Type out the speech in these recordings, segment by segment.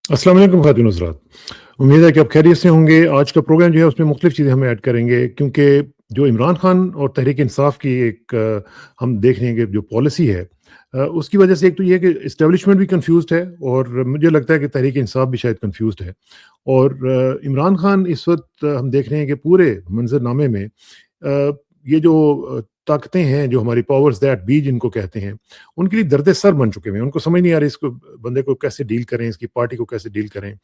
अस्सलाम वालेकुम ख़ातिन हज़रात। उम्मीद है कि आप खैरियत से होंगे। आज का प्रोग्राम जो है उसमें मुख्तलिफ़ चीज़ें हम ऐड करेंगे, क्योंकि जो इमरान खान और तहरीक इंसाफ की एक हम देख रहे हैं कि जो पॉलिसी है, उसकी वजह से एक तो ये है कि एस्टेब्लिशमेंट भी कन्फ्यूज़्ड है और मुझे लगता है कि तहरीक इंसाफ भी शायद कन्फ्यूज़्ड है। और इमरान खान इस वक़्त हम देख रहे हैं कि पूरे मंज़रनामे में ये जो ताकतें हैं, जो हमारी पावर्स दैट बी जिनको कहते हैं, उनके लिए दर्द सर बन चुके हैं। उनको समझ नहीं आ रही इसको बंदे को कैसे डील करें, इसकी पार्टी को कैसे डील करें।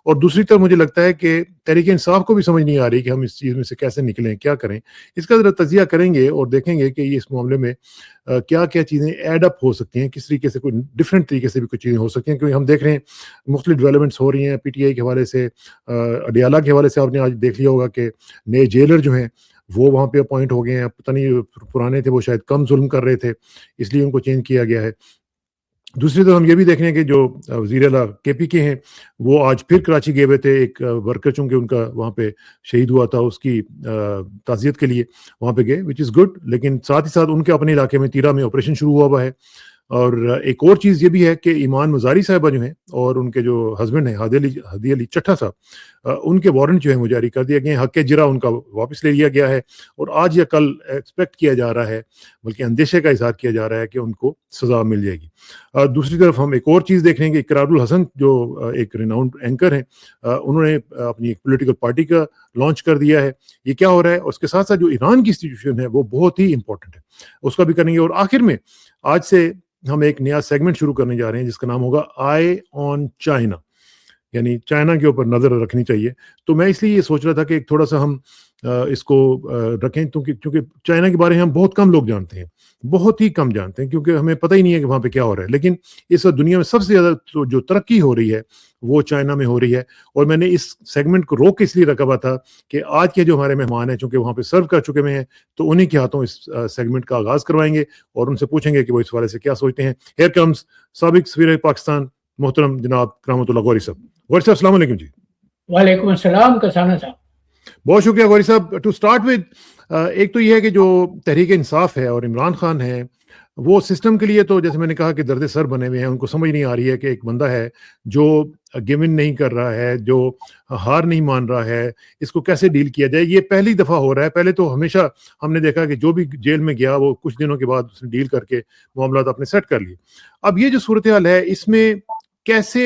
और दूसरी तरफ मुझे लगता है कि तहरीक-ए-इंसाफ को भी समझ नहीं आ रही कि हम इस चीज़ में से कैसे निकलें, क्या करें? इसका ज़रा तज़िया करेंगे और देखेंगे कि ये इस मामले में क्या-क्या चीज़ें ऐड अप हो सकती हैं, किस तरीके से कोई डिफरेंट तरीके से भी कुछ चीज़ें हो सकती हैं, क्योंकि हम देख रहे हैं मुख्तलिफ डेवलपमेंट्स हो रही हैं पीटीआई के हवाले से, अडियाला के हवाले से आपने आज देख लिया होगा कि नए जेलर जो हैं, वो वहाँ पे अपॉइंट हो गए हैं। पता नहीं पुराने थे वो शायद कम ज़ुल्म कर रहे थे, इसलिए उनको चेंज किया गया है। दूसरी तरफ हम ये भी देख रहे हैं कि जो वज़ीर आला केपी के हैं, वो आज फिर कराची गए हुए थे। एक वर्कर चूँकि उनका वहाँ पे शहीद हुआ था, उसकी ताज़ियत के लिए वहाँ पे गए, व्हिच इज़ गुड। लेकिन साथ ही साथ उनके अपने इलाके में तीरा में ऑपरेशन शुरू हुआ है। और एक और चीज़ ये भी है कि ईमान मज़ारी साहिबा जो हैं और उनके जो हस्बैंड हैं हादी अली चट्ठा साहब, उनके वारंट जो हैं वो जारी कर दिए गए हैं। हक़-ए-जिरा उनका वापस ले लिया गया है और आज या कल एक्सपेक्ट किया जा रहा है, बल्कि अंदेशे का इज़हार किया जा रहा है कि उनको सज़ा मिल जाएगी। दूसरी तरफ हम एक और चीज़ देख रहे हैं कि इकरारुल हसन जो एक रिनाउंड एंकर हैं, उन्होंने अपनी एक पॉलिटिकल पार्टी का लॉन्च कर दिया है। ये क्या हो रहा है? उसके साथ-साथ जो ईरान की सिचुएशन है वो बहुत ही इम्पोर्टेंट है, उसका भी करेंगे। और आखिर में आज से हम एक नया सेगमेंट शुरू करने जा रहे हैं जिसका नाम होगा आई ऑन चाइना, यानी चाइना के ऊपर नज़र रखनी चाहिए। तो मैं इसलिए ये सोच रहा था कि एक थोड़ा-सा हम इसको रखें, क्योंकि क्योंकि चाइना के बारे में हम बहुत कम लोग जानते हैं, बहुत ही कम जानते हैं, क्योंकि हमें पता ही नहीं है कि वहाँ पे क्या हो रहा है। लेकिन इस वक़्त दुनिया में सबसे ज़्यादा तो जो तरक्की हो रही है, वो चाइना में हो रही है। और मैंने इस सेगमेंट को रोक के इसलिए रखा हुआ था कि आज के जो हमारे मेहमान हैं, चूँकि वहाँ पे सर्व कर चुके हुए हैं, तो उन्हीं के हाथों इस सेगमेंट का आगाज़ करवाएँगे और उनसे पूछेंगे कि वो इस हवाले से क्या सोचते हैं। हियर कम्स साबिक सफ़ीर पाकिस्तान मोहतरम जनाब करामतुल्लाह गौरी साहब। गौरी साहब अस्सलाम वालेकुम जी। वालेकुम अस्सलाम कसाना साहब। बहुत शुक्रिया गौरी साहब। टू स्टार्ट विद, एक तो ये है कि जो तहरीक इंसाफ है और इमरान खान है, वो सिस्टम के लिए तो जैसे मैंने कहा कि दर्द सर बने हुए हैं। उनको समझ नहीं आ रही है कि एक बंदा है जो गिव इन नहीं कर रहा है, जो हार नहीं मान रहा है, इसको कैसे डील किया जाए। ये पहली दफ़ा हो रहा है। पहले तो हमेशा हमने देखा कि जो भी जेल में गया वो कुछ दिनों के बाद उसने डील करके मामला अपने सेट कर लिए। अब ये जो सूरत हाल है, इसमें कैसे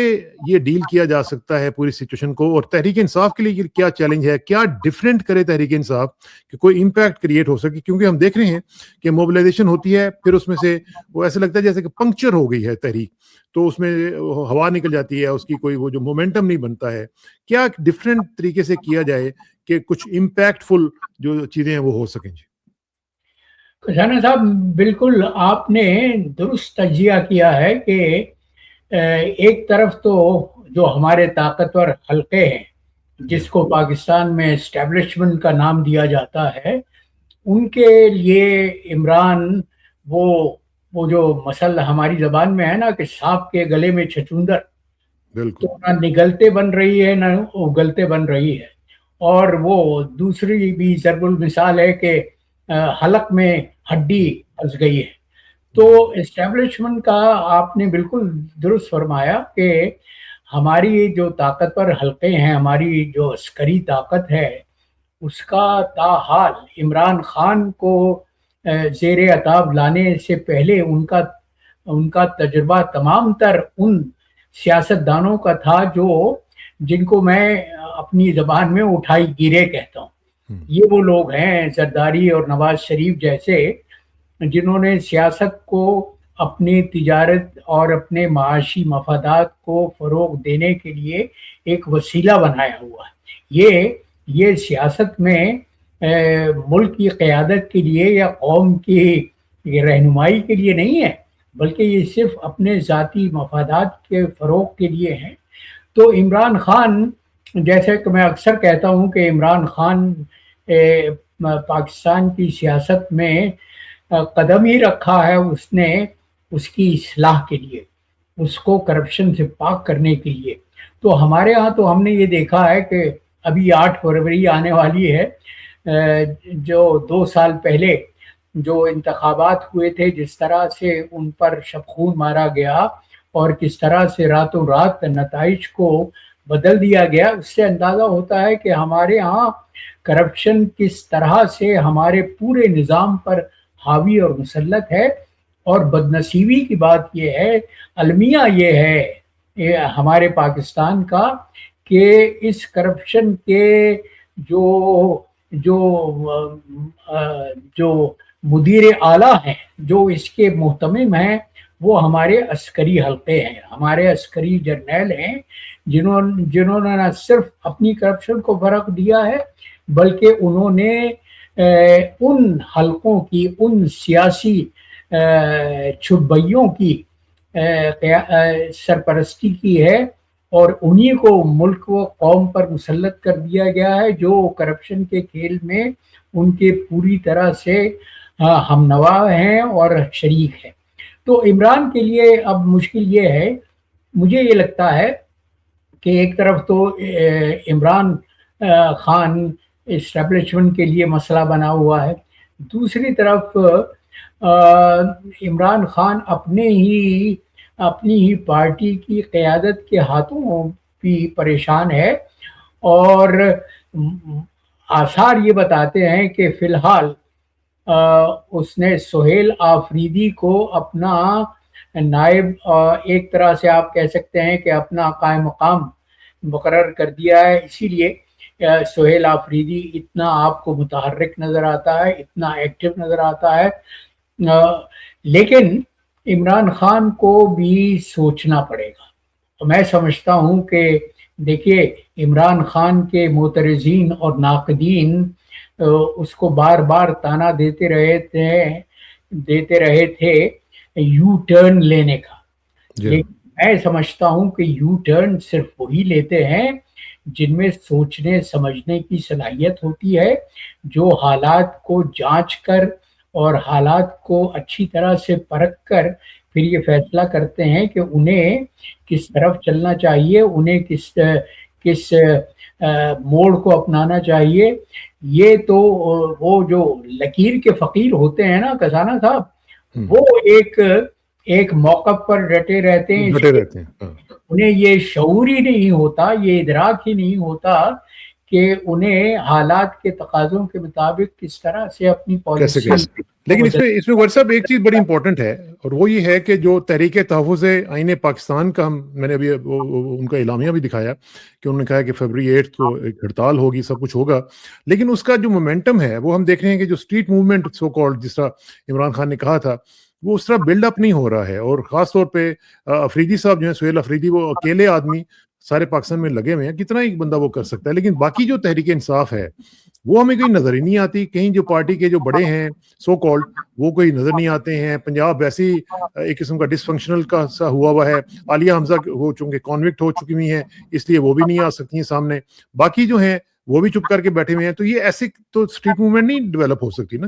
ये डील किया जा सकता है पूरी सिचुएशन को, और तहरीक इंसाफ के लिए क्या चैलेंज है, क्या डिफरेंट करे तहरीक इंसाफ कि कोई इम्पैक्ट क्रिएट हो सके। क्योंकि हम देख रहे हैं कि मोबिलाइजेशन होती है, फिर उसमें से वो ऐसे लगता है जैसे कि पंक्चर हो गई है तहरीक, तो उसमें हवा निकल जाती है, उसकी कोई वो जो मोमेंटम नहीं बनता है। क्या डिफरेंट तरीके से किया जाए कि कुछ इम्पैक्टफुल जो चीजें हैं वो हो सकें जी। कसाना साहब, बिल्कुल आपने दुरुस्त तजिया किया है कि एक तरफ तो जो हमारे ताकतवर हलके हैं, जिसको पाकिस्तान में एस्टेब्लिशमेंट का नाम दिया जाता है, उनके लिए इमरान वो वो जो मसल हमारी जबान में है ना कि सांप के गले में छछूंदर, बिल्कुल। तो ना निगलते बन रही है ना उगलते बन रही है। और वो दूसरी भी ज़रबुल मिसाल है कि हलक में हड्डी फंस गई है। तो एस्टेब्लिशमेंट का आपने बिल्कुल दुरुस्त फरमाया कि हमारी जो ताकतवर हलके हैं, हमारी जो अस्करी ताकत है, उसका ताहाल इमरान खान को ज़ेर अताब लाने से पहले उनका उनका तजुर्बा तमाम तर उन सियासतदानों का था जो जिनको मैं अपनी ज़बान में उठाई गिरे कहता हूँ। ये वो लोग हैं जरदारी और नवाज शरीफ जैसे, जिन्होंने सियासत को अपनी तिजारत और अपने माशी मफादात को फ़रोग देने के लिए एक वसीला बनाया हुआ है। ये सियासत में मुल्क की क़यादत के लिए या कौम की रहनुमाई के लिए नहीं है, बल्कि ये सिर्फ अपने ज़ाती मफादात के फ़रोग के लिए है। तो इमरान खान, जैसे कि मैं अक्सर कहता हूँ कि इमरान खान पाकिस्तान की सियासत में कदम ही रखा है उसने उसकी इस्लाह के लिए, उसको करप्शन से पाक करने के लिए। तो हमारे यहाँ तो हमने ये देखा है कि अभी 8 फरवरी आने वाली है, जो 2 साल पहले जो इंतखाबात हुए थे, जिस तरह से उन पर शबखून मारा गया اور کس طرح سے راتوں رات نتائج کو بدل دیا گیا، اس سے اندازہ ہوتا ہے کہ ہمارے ہاں کرپشن کس طرح سے ہمارے پورے نظام پر حاوی اور مسلط ہے۔ اور بدنصیبی کی بات یہ ہے، المیہ یہ ہے ہمارے پاکستان کا، کہ اس کرپشن کے جو جو جو مدیر اعلیٰ ہیں، جو اس کے محتمم ہیں، وہ ہمارے عسکری حلقے ہیں، ہمارے عسکری جرنیل ہیں، جنہوں نے نہ صرف اپنی کرپشن کو فروغ دیا ہے، بلکہ انہوں نے ان حلقوں کی، ان سیاسی چھٹبئیوں کی سرپرستی کی ہے، اور انہی کو ملک و قوم پر مسلط کر دیا گیا ہے، جو کرپشن کے کھیل میں ان کے پوری طرح سے ہم نوا ہیں اور شریک ہیں۔ تو عمران کے لیے اب مشکل یہ ہے، مجھے یہ لگتا ہے کہ ایک طرف تو عمران خان اسٹیبلشمنٹ کے لیے مسئلہ بنا ہوا ہے، دوسری طرف عمران خان اپنی ہی پارٹی کی قیادت کے ہاتھوں بھی پریشان ہے، اور آثار یہ بتاتے ہیں کہ فی الحال اس نے سہیل آفریدی کو اپنا نائب، ایک طرح سے آپ کہہ سکتے ہیں کہ اپنا قائم مقام مقرر کر دیا ہے۔ اسی لیے سہیل آفریدی اتنا آپ کو متحرک نظر آتا ہے، اتنا ایکٹیو نظر آتا ہے، لیکن عمران خان کو بھی سوچنا پڑے گا۔ میں سمجھتا ہوں کہ دیکھیے، عمران خان کے معترضین اور ناقدین اس کو بار بار تانا دیتے رہے تھے یو ٹرن لینے کا، لیکن میں سمجھتا ہوں کہ یو ٹرن صرف وہی لیتے ہیں جن میں سوچنے سمجھنے کی صلاحیت ہوتی ہے، جو حالات کو جانچ کر اور حالات کو اچھی طرح سے پرکھ کر پھر یہ فیصلہ کرتے ہیں کہ انہیں کس طرف چلنا چاہیے، انہیں کس موڑ کو اپنانا چاہیے۔ یہ تو وہ جو لکیر کے فقیر ہوتے ہیں نا کسانہ صاحب، وہ ایک موقف پر ڈٹے رہتے ہیں، انہیں یہ شعور ہی نہیں ہوتا، یہ ادراک ہی نہیں ہوتا کہ انہیں حالات کے تقاضوں کے مطابق کس طرح سے اپنی پالیسی۔ لیکن اس میں ورثہ ایک چیز بڑی امپورٹنٹ ہے، اور وہ یہ ہے کہ جو تحریک تحفظ آئین پاکستان کا میں نے ابھی ان کا اعلامیہ بھی دکھایا کہ انہوں نے کہا کہ فروری 8 کو ایک ہڑتال ہوگی، سب کچھ ہوگا، لیکن اس کا جو مومنٹم ہے وہ ہم دیکھ رہے ہیں کہ جو اسٹریٹ موومنٹ سو کالڈ، جس طرح عمران خان نے کہا تھا، وہ اس طرح بلڈ اپ نہیں ہو رہا ہے۔ اور خاص طور پہ افریدی صاحب جو ہیں، سہیل افریدی، وہ اکیلے آدمی سارے پاکستان میں لگے ہوئے ہیں، کتنا ایک بندہ وہ کر سکتا ہے، لیکن باقی جو تحریک انصاف ہے وہ ہمیں کوئی نظر ہی نہیں آتی۔ کہیں جو پارٹی کے جو بڑے ہیں سو کالڈ، وہ کوئی نظر نہیں آتے ہیں۔ پنجاب ویسے ہی ایک قسم کا ڈس فنکشنل کا سا ہوا ہے۔ عالیہ حمزہ وہ چونکہ کانوکٹ ہو چکی ہوئی ہیں، اس لیے وہ بھی نہیں آ سکتی ہیں سامنے، باقی جو ہیں وہ بھی چپ کر کے بیٹھے ہوئے ہیں۔ تو یہ ایسے تو اسٹریٹ موومنٹ نہیں ڈیولپ ہو سکتی نا۔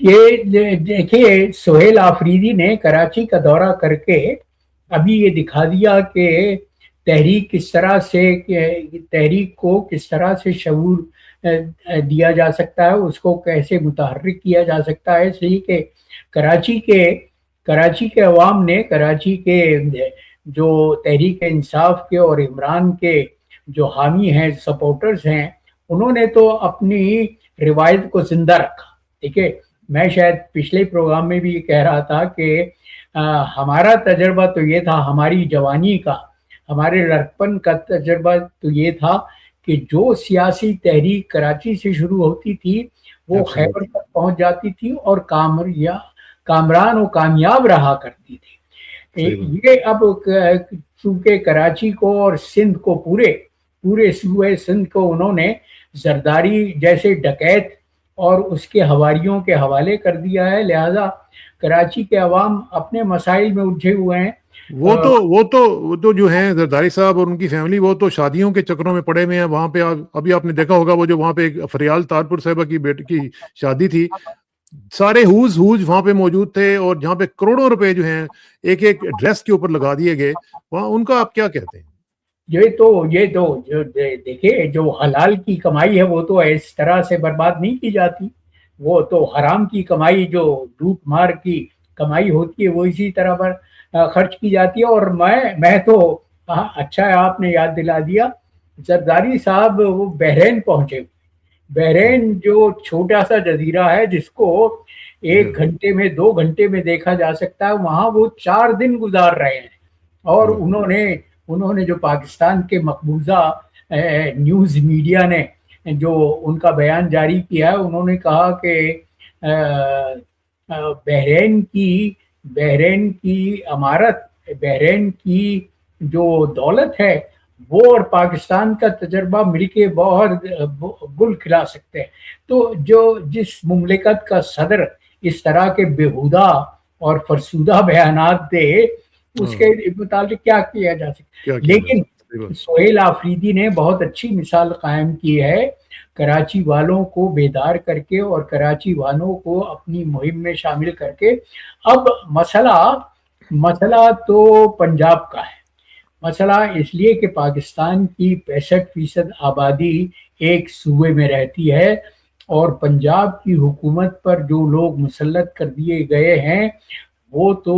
یہ دیکھیے، سہیل آفریدی نے کراچی کا دورہ کر کے ابھی یہ دکھا دیا کہ تحریک کو کس طرح سے شعور دیا جا سکتا ہے، اس کو کیسے متحرک کیا جا سکتا ہے۔ اس لیے کہ کراچی کے عوام نے، کراچی کے جو تحریک انصاف کے اور عمران کے جو حامی ہیں، سپورٹرز ہیں، انہوں نے تو اپنی روایت کو زندہ رکھا۔ دیکھیے، میں شاید پچھلے پروگرام میں بھی یہ کہہ رہا تھا کہ ہمارا تجربہ تو یہ تھا، ہماری جوانی کا، ہمارے لڑکپن کا تجربہ تو یہ تھا کہ جو سیاسی تحریک کراچی سے شروع ہوتی تھی وہ خیبر تک پہنچ جاتی تھی اور کامران و کامیاب رہا کرتی تھی۔ یہ اب چونکہ کراچی کو اور سندھ کو، پورے صوبہ سندھ کو انہوں نے زرداری جیسے ڈکیت اور اس کے حواریوں کے حوالے کر دیا ہے، لہذا کراچی کے عوام اپنے مسائل میں الجھے ہوئے ہیں۔ وہ تو جو ہیں زرداری صاحب اور ان کی فیملی، وہ تو شادیوں کے چکروں میں پڑے ہوئے ہیں وہاں پہ۔ ابھی آپ نے دیکھا ہوگا وہ جو وہاں پہ فریال تارپور صاحبہ کی بیٹی کی شادی تھی، سارے ہوز وہاں پہ موجود تھے، اور جہاں پہ کروڑوں روپے جو ہیں ایک ڈریس کے اوپر لگا دیے گئے، وہاں ان کا آپ کیا کہتے ہیں؟ یہ تو جو دیکھیں، جو حلال کی کمائی ہے وہ تو اس طرح سے برباد نہیں کی جاتی، وہ تو حرام کی کمائی، جو لوٹ مار کی کمائی ہوتی ہے، وہ اسی طرح پر خرچ کی جاتی ہے. اور میں تو اچھا ہے آپ نے یاد دلا دیا, زرداری صاحب وہ بحرین پہنچے. بحرین جو چھوٹا سا جزیرہ ہے جس کو 1 گھنٹے میں 2 گھنٹے میں دیکھا جا سکتا ہے, وہاں وہ 4 دن گزار رہے ہیں. اور انہوں نے جو پاکستان کے مقبوضہ نیوز میڈیا نے جو ان کا بیان جاری کیا ہے, انہوں نے کہا کہ بحرین کی امارت, بحرین کی جو دولت ہے وہ اور پاکستان کا تجربہ مل کے بہت گل کھلا سکتے ہیں. تو جس مملکت کا صدر اس طرح کے بیہودہ اور فرسودہ بیانات دے, اس کے متعلق کیا کیا جا سکتا. لیکن سہیل آفریدی نے بہت اچھی مثال قائم کی ہے, کراچی والوں کو بیدار کر کے اور کراچی والوں کو اپنی مہم میں شامل کر کے. اب مسئلہ تو پنجاب کا ہے. مسئلہ اس لیے کہ پاکستان کی 65% آبادی ایک صوبے میں رہتی ہے, اور پنجاب کی حکومت پر جو لوگ مسلط کر دیے گئے ہیں وہ تو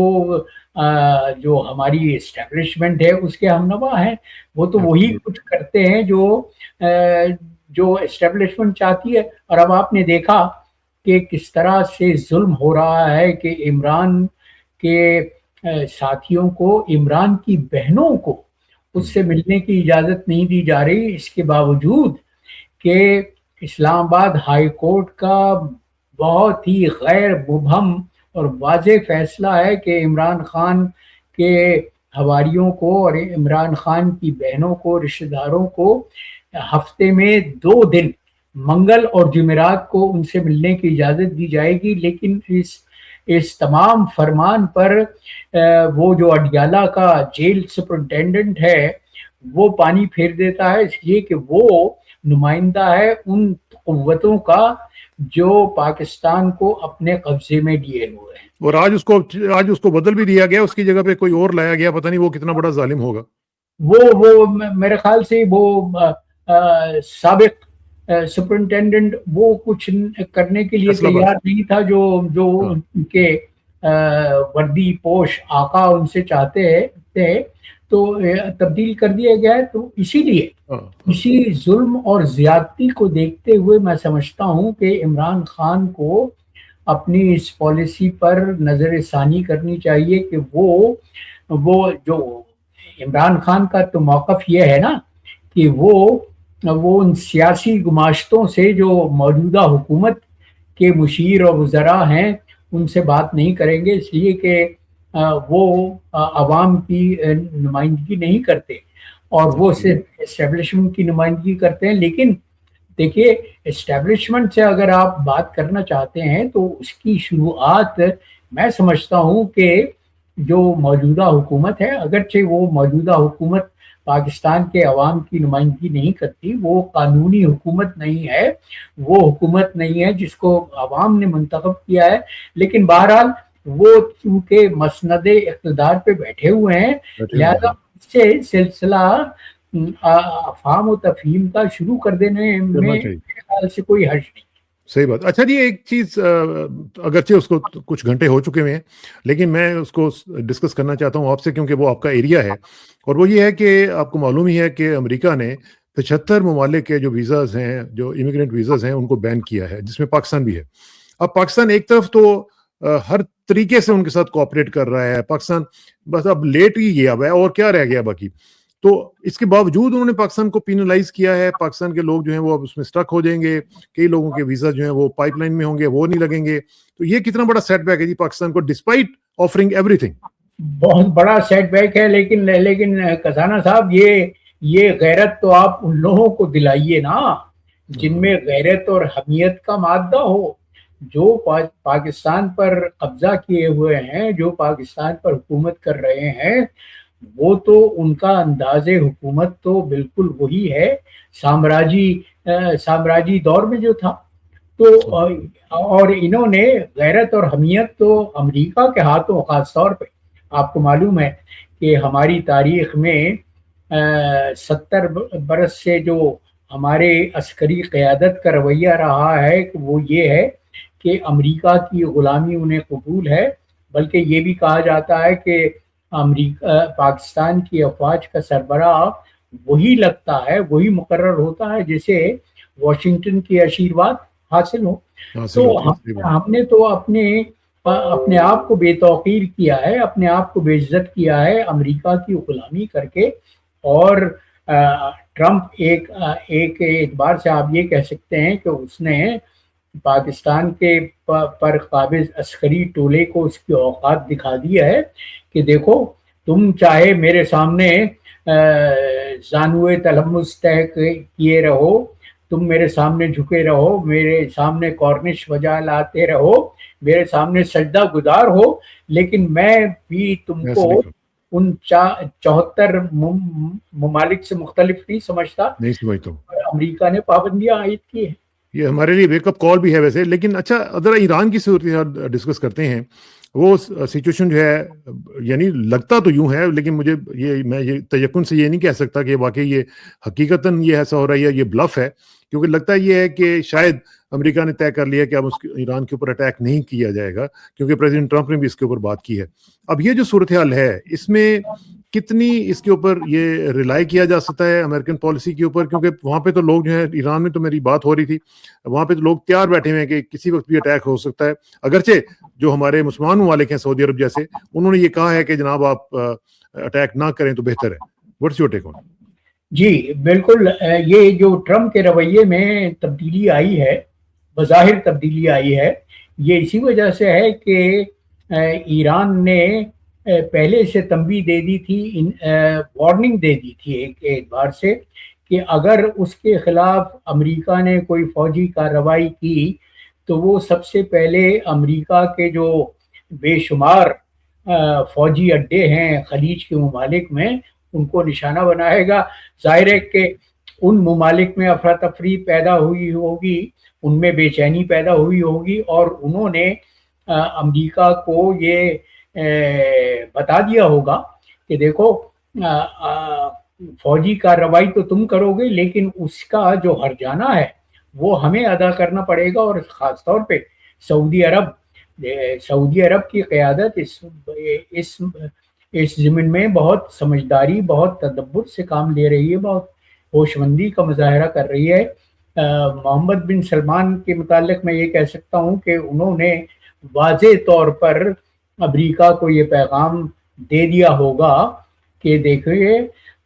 جو ہماری اسٹیبلشمنٹ ہے اس کے ہمنوا ہیں. وہ تو وہی کچھ کرتے ہیں جو اسٹیبلشمنٹ چاہتی ہے. اور اب آپ نے دیکھا کہ کس طرح سے ظلم ہو رہا ہے کہ عمران کے ساتھیوں کو, عمران کی بہنوں کو اس سے ملنے کی اجازت نہیں دی جا رہی, اس کے باوجود کہ اسلام آباد ہائی کورٹ کا بہت ہی غیر مبہم اور واضح فیصلہ ہے کہ عمران خان کے حواریوں کو اور عمران خان کی بہنوں کو, رشتہ داروں کو ہفتے میں 2 دن منگل اور جمعرات کو ان سے ملنے کی اجازت دی جائے گی. لیکن اس تمام فرمان پر وہ جو اڈیالہ کا جیل سپرنٹینڈنٹ ہے وہ پانی پھیر دیتا ہے, اس لیے کہ وہ نمائندہ ہے ان قوتوں کا جو پاکستان کو اپنے قبضے میں لیے ہوئے ہیں. اور آج اس کو بدل بھی دیا گیا, اس کی جگہ پہ کوئی اور لایا گیا. پتہ نہیں وہ کتنا بڑا ظالم ہوگا. وہ میرے خیال سے وہ سابق سپرنٹینڈنٹ وہ کچھ کرنے کے لیے تیار نہیں تھا جو ان کے وردی پوش آقا ان سے چاہتے تھے, تو تبدیل کر دیا گیا ہے. تو اسی لیے اسی ظلم اور زیادتی کو دیکھتے ہوئے میں سمجھتا ہوں کہ عمران خان کو اپنی اس پالیسی پر نظر ثانی کرنی چاہیے کہ وہ جو عمران خان کا تو موقف یہ ہے نا کہ وہ ان سیاسی گماشتوں سے جو موجودہ حکومت کے مشیر اور وزراء ہیں ان سے بات نہیں کریں گے, اس لیے کہ وہ عوام کی نمائندگی نہیں کرتے اور وہ صرف اسٹیبلشمنٹ کی نمائندگی کرتے ہیں. لیکن دیکھیے, اسٹیبلشمنٹ سے اگر آپ بات کرنا چاہتے ہیں تو اس کی شروعات میں سمجھتا ہوں کہ جو موجودہ حکومت ہے, اگرچہ وہ موجودہ حکومت پاکستان کے عوام کی نمائندگی نہیں کرتی, وہ قانونی حکومت نہیں ہے, وہ حکومت نہیں ہے جس کو عوام نے منتخب کیا ہے, لیکن بہرحال وہ چونکہ مسند اقتدار پہ بیٹھے ہوئے ہیں, لہذا اس سے سلسلہ افہام و تفہیم کا شروع کر دینے میں میرے خیال سے کوئی حرج نہیں. صحیح بات. اچھا جی, ایک چیز اگرچہ اس کو کچھ گھنٹے ہو چکے ہوئے ہیں لیکن میں اس کو ڈسکس کرنا چاہتا ہوں آپ سے, کیونکہ وہ آپ کا ایریا ہے, اور وہ یہ ہے کہ آپ کو معلوم ہی ہے کہ امریکہ نے 75 ممالک کے جو ویزاز ہیں, جو امیگرینٹ ویزاز ہیں, ان کو بین کیا ہے, جس میں پاکستان بھی ہے. اب پاکستان ایک طرف تو ہر طریقے سے ان کے ساتھ کوآپریٹ کر رہا ہے, پاکستان بس اب لیٹ ہی گیا ہے اور کیا رہ گیا باقی. تو اس کے باوجود انہوں نے پاکستان کو پینلائز کیا ہے. پاکستان کے لوگ جو ہیں وہ اب اس میں سٹک ہو جائیں گے, کئی لوگوں کے ویزا جو ہیں وہ پائپ لائن میں ہوں گے, وہ نہیں لگیں گے. تو یہ کتنا بڑا سیٹ بیک ہے جی پاکستان کو, ڈسپائٹ آفرنگ ایوری تھنگ. بہت بڑا سیٹ بیک ہے, لیکن کسانہ صاحب یہ غیرت تو آپ ان لوگوں کو دلائیے نا جن میں غیرت اور حمیت کا مادہ ہو, جو پاکستان پر قبضہ کیے ہوئے ہیں, جو پاکستان پر حکومت کر رہے ہیں. وہ تو ان کا انداز حکومت تو بالکل وہی ہے سامراجی دور میں جو تھا. تو اور انہوں نے غیرت اور حمیت تو امریکہ کے ہاتھوں, خاص طور پہ آپ کو معلوم ہے کہ ہماری تاریخ میں 70 برس سے جو ہمارے عسکری قیادت کا رویہ رہا ہے وہ یہ ہے کہ امریکہ کی غلامی انہیں قبول ہے, بلکہ یہ بھی کہا جاتا ہے کہ पाकिस्तान की अफवाज का सरबराह वही लगता है, वही मुकर्रर होता है जिसे वॉशिंगटन की आशीर्वाद हासिल हो। हासिल तो होती है, सही बात। हमने तो अपने आप को बेतौकीर किया है, अपने आप को बेइज्जत किया है अमेरिका की गुलामी करके। और ट्रंप एक एतबार से आप ये कह सकते हैं कि उसने पाकिस्तान के पर काबिज अस्करी टोले को उसकी औकात दिखा दिया है कि देखो, तुम चाहे मेरे सामने जानुए तलम्मुस तय किए रहो, तुम मेरे सामने झुके रहो, मेरे सामने कॉर्निश वजा लाते रहो, मेरे सामने सजदा गुजार हो, लेकिन मैं भी तुमको उन 74 ममालिक से मुख्तलिफ नहीं समझता। नहीं समझता। अमेरिका ने पाबंदियां आयद की है। ये हमारे लिए वेकअप कॉल भी है वैसे। लेकिन अच्छा, अगर ईरान की सूरत डिस्कस करते हैं, वो सिचुएशन जो है, यानी लगता तो यूं है, लेकिन मैं ये तयक्कुन से ये नहीं कह सकता कि वाकई ये हकीकतन ये ऐसा हो रहा है या ये ब्लफ है, क्योंकि लगता ये है कि शायद अमेरिका ने तय कर लिया कि अब उसके ईरान के ऊपर अटैक नहीं किया जाएगा, क्योंकि प्रेसिडेंट ट्रंप ने भी इसके ऊपर बात की है। अब ये जो सूरत हाल है, इसमें कितनी इसके ऊपर ये रिलाई किया जा सकता है अमेरिकन पॉलिसी के ऊपर, क्योंकि वहां पे तो लोग जो है, ईरान में तो मेरी बात हो रही थी, वहां पे तो लोग तैयार बैठे हुए हैं कि किसी वक्त भी अटैक हो सकता है। अगरचे जो हमारे मुसलमान ममालिक हैं, सऊदी अरब जैसे, उन्होंने ये कहा है कि जनाब आप अटैक ना करें तो बेहतर है। What's your take on? जी बिल्कुल, ये जो ट्रंप के रवैये में तब्दीली आई है, बज़ाहिर तब्दीली आई है, ये इसी वजह से है कि ईरान ने पहले से तंबीह दे दी थी, वार्निंग दे दी थी एक बार से, कि अगर उसके खिलाफ अमेरिका ने कोई फौजी कार्रवाई की तो वो सबसे पहले अमेरिका के जो बेशुमार फौजी अड्डे हैं खलीज के ममालिक में, उनको निशाना बनाएगा। जाहिर है कि उन ममालिक में अफरा तफरी पैदा हुई होगी, उनमें बेचैनी पैदा हुई होगी, और उन्होंने अमेरिका को ये बता दिया होगा कि देखो, फौजी कार्रवाई तो तुम करोगे, लेकिन उसका जो हर्जाना है वो हमें अदा करना पड़ेगा। और ख़ासतौर पे सऊदी अरब की क़यादत इस ज़मीन में बहुत समझदारी, बहुत तदब्बुर से काम ले रही है, बहुत होशमंदी का मुजाहरा कर रही है। मोहम्मद बिन सलमान के मुतालिक मैं ये कह सकता हूँ कि उन्होंने वाज़े तौर पर अमेरिका को ये पैगाम दे दिया होगा कि देखिए,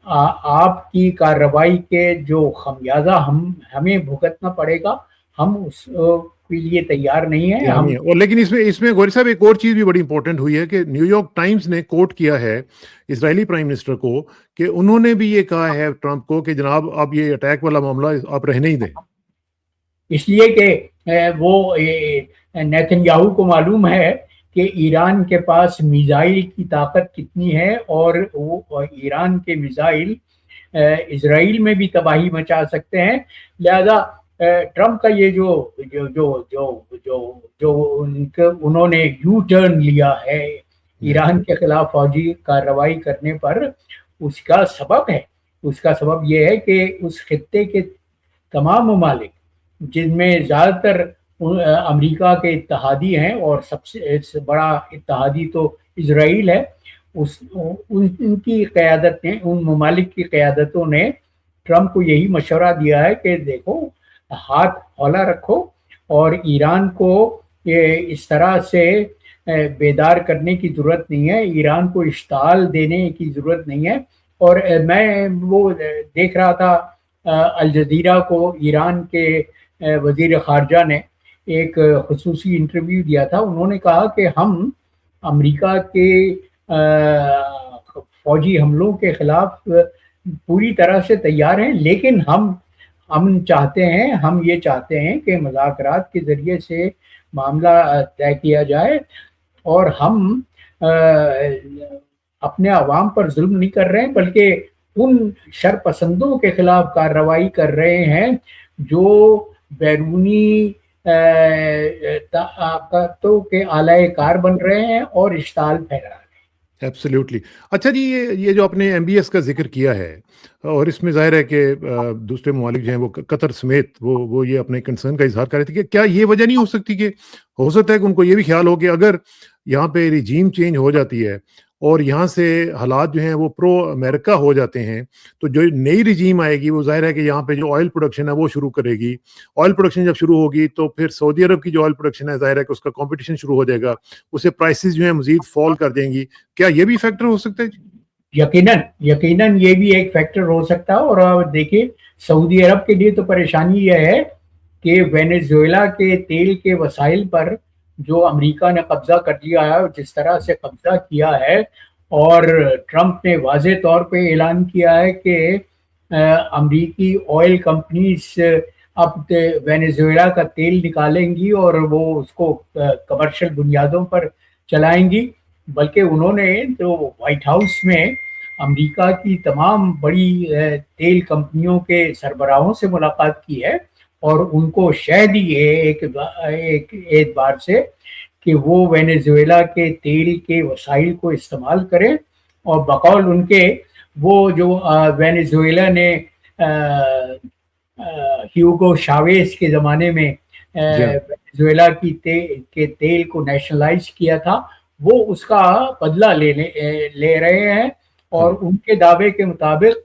आपकी कार्रवाई के जो खमियाजा हमें भुगतना पड़ेगा, हम उसके लिए तैयार नहीं है। और लेकिन इसमें गौरी साहब एक और चीज भी बड़ी इंपॉर्टेंट हुई है कि न्यूयॉर्क टाइम्स ने कोट किया है इजरायली प्राइम मिनिस्टर को, कि उन्होंने भी ये कहा है ट्रंप को कि जनाब आप ये अटैक वाला मामला आप रहने ही दें, इसलिए कि वो नेतन्याहू को मालूम है कि ईरान के पास मिसाइल की ताकत कितनी है, और वो ईरान के मिसाइल इजराइल में भी तबाही मचा सकते हैं। लिहाजा ट्रंप का ये उन्होंने यू टर्न लिया है ईरान के खिलाफ फौजी कार्रवाई करने पर, उसका सबब ये है कि उस खित्ते के तमाम ममालिक, जिनमें ज़्यादातर अमेरिका के इत्तेहादी हैं और सबसे बड़ा इत्तेहादी तो इजराइल है, उनकी क़यादत ने, उन ममालिक की क़यादतों ने ट्रंप को यही मशवरा दिया है कि देखो, हाथ हौला रखो और ईरान को ये इस तरह से बेदार करने की ज़रूरत नहीं है, ईरान को इश्ताल देने की ज़रूरत नहीं है। और मैं वो देख रहा था, अल जज़ीरा को ईरान के वज़ीर ख़ारजा ने एक ख़ुसूसी इंटरव्यू दिया था। उन्होंने कहा कि हम अमेरिका के फ़ौजी हमलों के ख़िलाफ़ पूरी तरह से तैयार हैं, लेकिन हम ये चाहते हैं कि मुज़ाकरात के ज़रिए से मामला तय किया जाए, और हम अपने अवाम पर जुल्म नहीं कर रहे हैं, बल्कि उन शरपसंदों के खिलाफ कार्रवाई कर रहे हैं जो बैरूनी ताकतों के आलाए कार बन रहे हैं और इश्ताल फैला रहे हैं। एब्सोल्युटली। अच्छा जी, ये जो आपने MBS का जिक्र किया है, और इसमें जाहिर है कि दूसरे ममालिक जो हैं वो कतर समेत वो ये अपने कंसर्न का इजहार कर रहे थे कि क्या ये वजह नहीं हो सकती कि हो सकता है कि उनको ये भी ख्याल हो कि अगर यहाँ पे रिजीम चेंज हो जाती है اور یہاں سے حالات جو ہیں وہ پرو امریکہ ہو جاتے ہیں تو جو نئی رجیم آئے گی وہ ظاہر ہے کہ یہاں پہ جو آئل پروڈکشن ہے وہ شروع کرے گی. آئل پروڈکشن جب شروع ہوگی تو پھر سعودی عرب کی جو آئل پروڈکشن ہے ظاہر ہے کہ اس کا کمپٹیشن شروع ہو جائے گا, اسے پرائسز جو ہیں مزید فال کر دیں گی. کیا یہ بھی فیکٹر ہو سکتا ہے؟ یقیناً یہ بھی ایک فیکٹر ہو سکتا ہے. اور دیکھیے سعودی عرب کے لیے تو پریشانی یہ ہے کہ وینیزویلا کے تیل کے وسائل پر جو امریکہ نے قبضہ کر لیا ہے, جس طرح سے قبضہ کیا ہے, اور ٹرمپ نے واضح طور پہ اعلان کیا ہے کہ امریکی آئل کمپنیز اب وینیزویلا کا تیل نکالیں گی اور وہ اس کو کمرشل بنیادوں پر چلائیں گی. بلکہ انہوں نے جو وائٹ ہاؤس میں امریکہ کی تمام بڑی تیل کمپنیوں کے سربراہوں سے ملاقات کی ہے اور ان کو شہ دی ہے ایک اعتبار سے کہ وہ وینیزویلا کے تیل کے وسائل کو استعمال کریں, اور بقول ان کے وہ جو وینیزویلا نے ہیوگو شاویز کے زمانے میں وینیزویلا کے تیل کو نیشنلائز کیا تھا, وہ اس کا بدلہ لے رہے ہیں. اور ان کے دعوے کے مطابق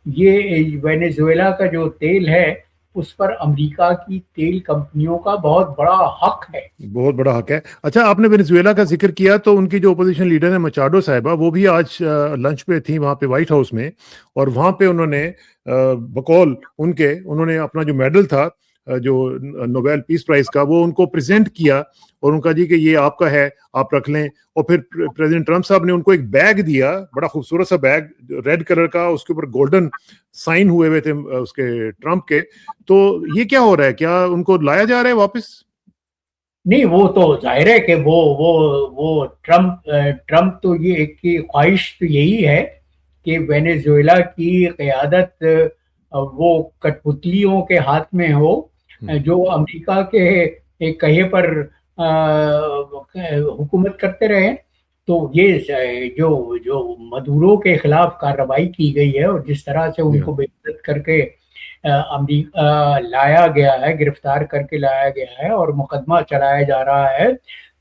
یہ وینیزویلا کا جو تیل ہے اس پر امریکہ کی تیل کمپنیوں کا بہت بڑا حق ہے, بہت بڑا حق ہے. اچھا, آپ نے وینیزویلا کا ذکر کیا تو ان کی جو اپوزیشن لیڈر ہے مچاڈو صاحبہ, وہ بھی آج لنچ پہ تھی وہاں پہ وائٹ ہاؤس میں, اور وہاں پہ انہوں نے بقول انہوں نے اپنا جو میڈل تھا جو نوبیل پیس پرائز کا وہ ان کو پریزنٹ کیا اور ان کا جی کہ یہ آپ کا ہے, آپ رکھ لیں. اور پھر پریزیڈنٹ ٹرمپ صاحب نے ان کو ایک بیگ دیا, بڑا خوبصورت سا بیگ ریڈ کلر کا, اس کے اوپر گولڈن سائن ہوئے تھے اس کے ٹرمپ کے. تو یہ کیا ہو رہا ہے, کیا ان کو لایا جا رہا ہے واپس؟ نہیں, وہ تو ظاہر ہے کہ وہ ٹرمپ تو یہ ایک کی خواہش تو یہی ہے کہ وینیزویلا کی قیادت وہ کٹ پتلیوں کے ہاتھ میں ہو جو امریکہ کے ایک کہے پر حکومت کرتے رہے. تو یہ جو مدورو کے خلاف کارروائی کی گئی ہے اور جس طرح سے ان کو بے عزت کر کے لایا گیا ہے, گرفتار کر کے لایا گیا ہے اور مقدمہ چلایا جا رہا ہے,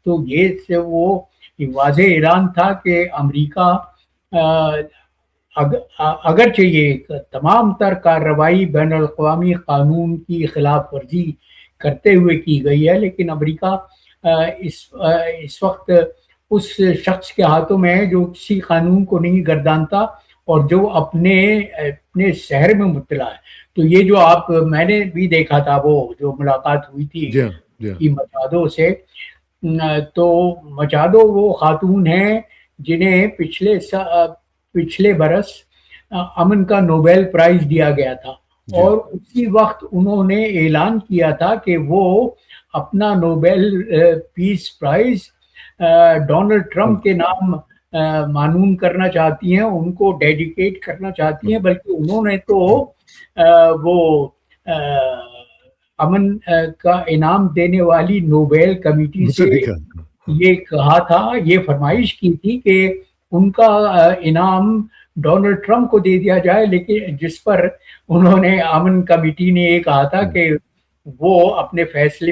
تو یہ سے وہ واضح اعلان تھا کہ امریکہ اگرچہ یہ تمام تر کارروائی بین الاقوامی قانون کی خلاف ورزی کرتے ہوئے کی گئی ہے, لیکن امریکہ اس وقت اس شخص کے ہاتھوں میں ہے جو کسی قانون کو نہیں گردانتا اور جو اپنے شہر میں مبتلا ہے. تو یہ جو میں نے بھی دیکھا تھا وہ جو ملاقات ہوئی تھی مچادو سے, تو مچادو وہ خاتون ہیں جنہیں پچھلے برس امن کا نوبیل پرائز دیا گیا تھا, اور اسی وقت انہوں نے اعلان کیا تھا کہ وہ اپنا نوبیل پیس پرائز ڈونلڈ ٹرمپ کے نام معنون کرنا چاہتی ہیں, ان کو ڈیڈیکیٹ کرنا چاہتی ہیں. بلکہ انہوں نے تو وہ امن کا انعام دینے والی نوبیل کمیٹی سے یہ کہا تھا, یہ فرمائش کی تھی کہ ان کا انعام ڈونلڈ ٹرمپ کو دے دیا جائے, لیکن جس پر انہوں نے امن کمیٹی نے یہ کہا تھا کہ وہ اپنے فیصلے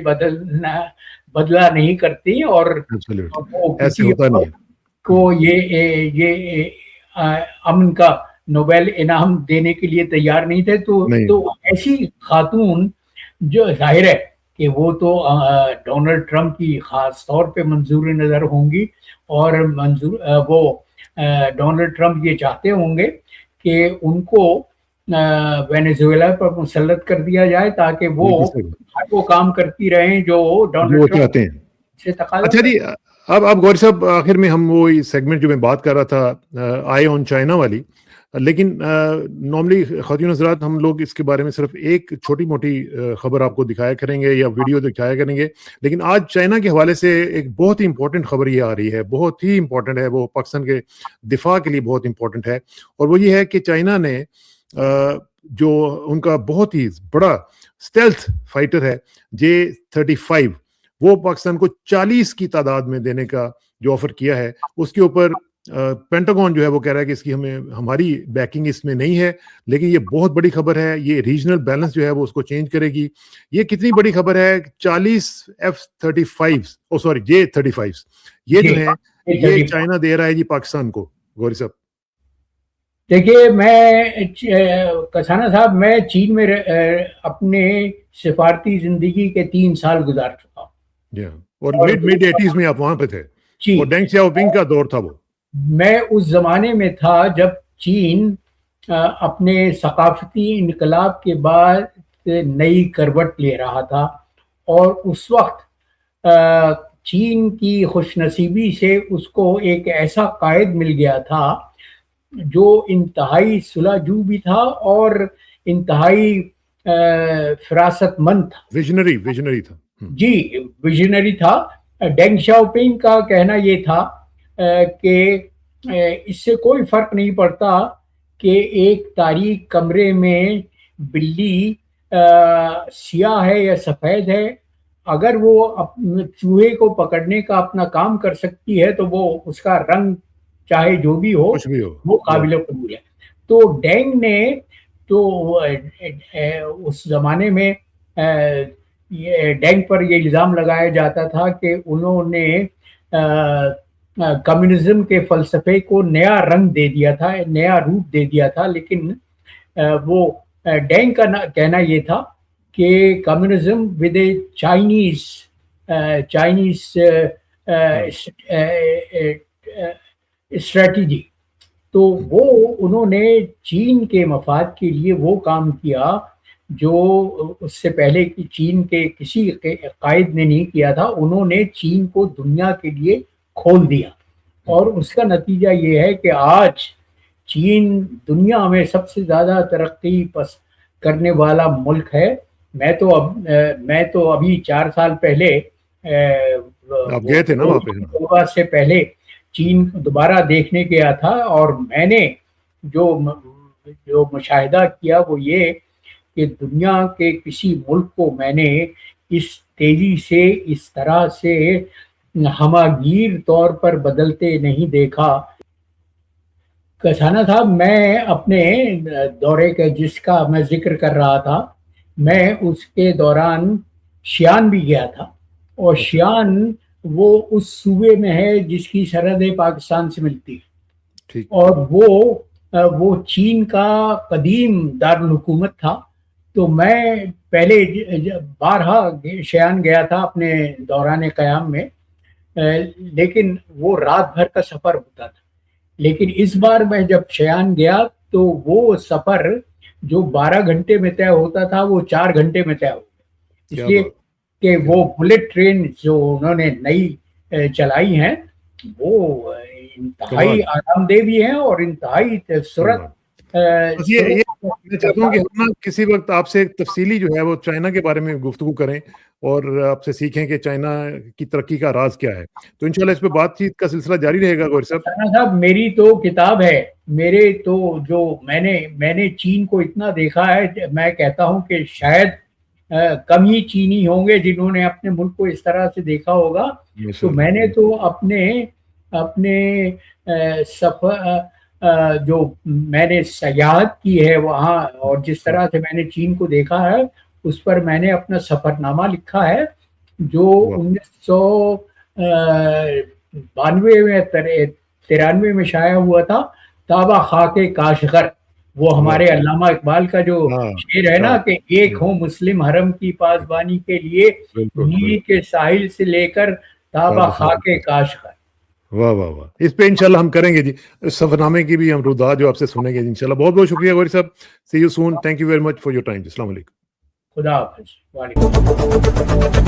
بدلا نہیں کرتی اور وہ کسی کو یہ امن کا نوبیل انعام دینے کے لیے تیار نہیں تھے. تو ایسی خاتون جو ظاہر ہے کہ وہ تو ڈونلڈ ٹرمپ کی خاص طور پہ منظور نظر ہوں گی, اور وہ ڈونلڈ ٹرمپ یہ چاہتے ہوں گے کہ ان کو وینیزویلا پر مسلط کر دیا جائے تاکہ وہ کام کرتی رہیں جو ڈونلڈ ٹرمپ سے تقاضا. اچھا جی, اب غور صاحب آخر میں ہم وہ سیگمنٹ جو میں بات کر رہا تھا آئی آن چائنا والی, لیکن نارملی خواتین حضرات ہم لوگ اس کے بارے میں صرف ایک چھوٹی موٹی خبر آپ کو دکھایا کریں گے یا ویڈیو دکھایا کریں گے, لیکن آج چائنا کے حوالے سے ایک بہت ہی امپورٹنٹ خبر یہ آ رہی ہے, بہت ہی امپورٹنٹ ہے, وہ پاکستان کے دفاع کے لیے بہت امپورٹنٹ ہے, اور وہ یہ ہے کہ چائنا نے جو ان کا بہت ہی بڑا اسٹیلتھ فائٹر ہے J-35, وہ پاکستان کو 40 کی تعداد میں دینے کا جو آفر کیا ہے, اس کے اوپر پینٹاگون جو ہے وہ کہہ رہا ہے کہ اس کی ہماری بیکنگ اس میں نہیں ہے, لیکن یہ بہت بڑی خبر ہے, یہ ریجنل بیلنس جو ہے وہ اس کو چینج کرے گی. یہ کتنی بڑی خبر ہے, 40 F-35 J-35 یہ جو ہے یہ چائنا دے رہا ہے جی پاکستان کو. गौरी साहब? देखिए, मैं कसाना साहब, मैं चीन में अपने सिफारती जिंदगी के 3 साल गुजार चुका हूँ। और मिड 80s में आप वहां पे थे जी, और डेंग शाओपिंग का दौर था वो। मैं उस जमाने में था जब चीन अपने सकाफती इनकलाब के बाद नई करवट ले रहा था, और उस वक्त चीन की खुशनसीबी से उसको एक ऐसा कायद मिल गया था जो इंतहाई सुलहजू भी था और इंतहाई फिरासतमंद था, विजनरी था। जी, विजनरी था। डेंग शाओपिंग का कहना ये था कि इससे कोई फर्क नहीं पड़ता कि एक तारीक कमरे में बिल्ली सियाह है या सफ़ेद है, अगर वो चूहे को पकड़ने का अपना काम कर सकती है तो वो उसका रंग चाहे जो भी हो वो काबिल कबूल है। तो डेंग ने तो उस जमाने में डेंग पर ये इल्ज़ाम लगाया जाता था कि उन्होंने कम्युनिज्म के फलसफे को नया रंग दे दिया था, नया रूप दे दिया था, लेकिन वो डेंग का कहना ये था कि communism with A Chinese strategy, तो वो उन्होंने चीन के मफाद के लिए वो काम किया जो उससे पहले की चीन के किसी कायद ने नहीं किया था। उन्होंने चीन को दुनिया के लिए खोल दिया, और उसका नतीजा ये है कि आज चीन दुनिया में सबसे ज़्यादा तरक्की करने वाला मुल्क है। मैं तो अभी 4 साल पहले आप गए थे ना वहाँ पे? से पहले चीन दोबारा देखने गया था, और मैंने जो मुशाहिदा किया वो ये कि दुनिया के किसी मुल्क को मैंने इस तेजी से, इस तरह से हमागीर तौर पर बदलते नहीं देखा। कसाना साहब, मैं अपने दौरे के जिसका मैं जिक्र कर रहा था, मैं उसके दौरान शियान भी गया था, और शियान वो उस सूबे में है जिसकी सरहदें पाकिस्तान से मिलती है, और वो चीन का कदीम दारुल हुकूमत था। तो मैं पहले बारहा शियान गया था अपने दौरान क़याम में, लेकिन वो रात भर का सफ़र होता था। लेकिन इस बार मैं जब शियान गया तो वो सफ़र जो 12 घंटे में तय होता था वो 4 घंटे में तय हो गया, इसलिए कि वो बुलेट ट्रेन जो उन्होंने नई चलाई हैं वो इंतहाई आरामदेह भी हैं और इंतहाई खूबसूरत। ये मैं चाहता हूँ कि हम ना किसी वक्त आपसे तफसीली जो है वो चाइना के बारे में गुफ्तगू करें और आपसे सीखें कि चाइना की तरक्की का राज क्या है। तो इंशाल्लाह इस पे बातचीत का सिलसिला जारी रहेगा। गौरी साहब, मेरी तो किताब है, मेरे तो जो मैंने चीन को इतना देखा है, मैं कहता हूँ कि शायद कम ही चीनी होंगे जिन्होंने अपने मुल्क को इस तरह से देखा होगा। तो मैंने तो अपने सफर जो मैंने सयाहत की है वहाँ, और जिस तरह से मैंने चीन को देखा है, उस पर मैंने अपना सफरनामा लिखा है जो 1992 में 93 में शाया हुआ था। ताबा खाके काशगर, वो हमारे अल्लामा इकबाल का जो शेर है ना कि एक हो मुस्लिम हरम की पासबानी के लिए, नील के साहिल से लेकर ताबा खाके काशगर। वाह वाह वाह, इस पे इंशाल्लाह हम करेंगे जी, सफरनामे की भी हम रुदा जो आपसे सुनेंगे इंशाल्लाह। बहुत बहुत शुक्रिया गौरी साहब, see you soon, thank you very much for your time. अस्सलाम वालेकुम। खुदा हाफिज़। वालेकुम।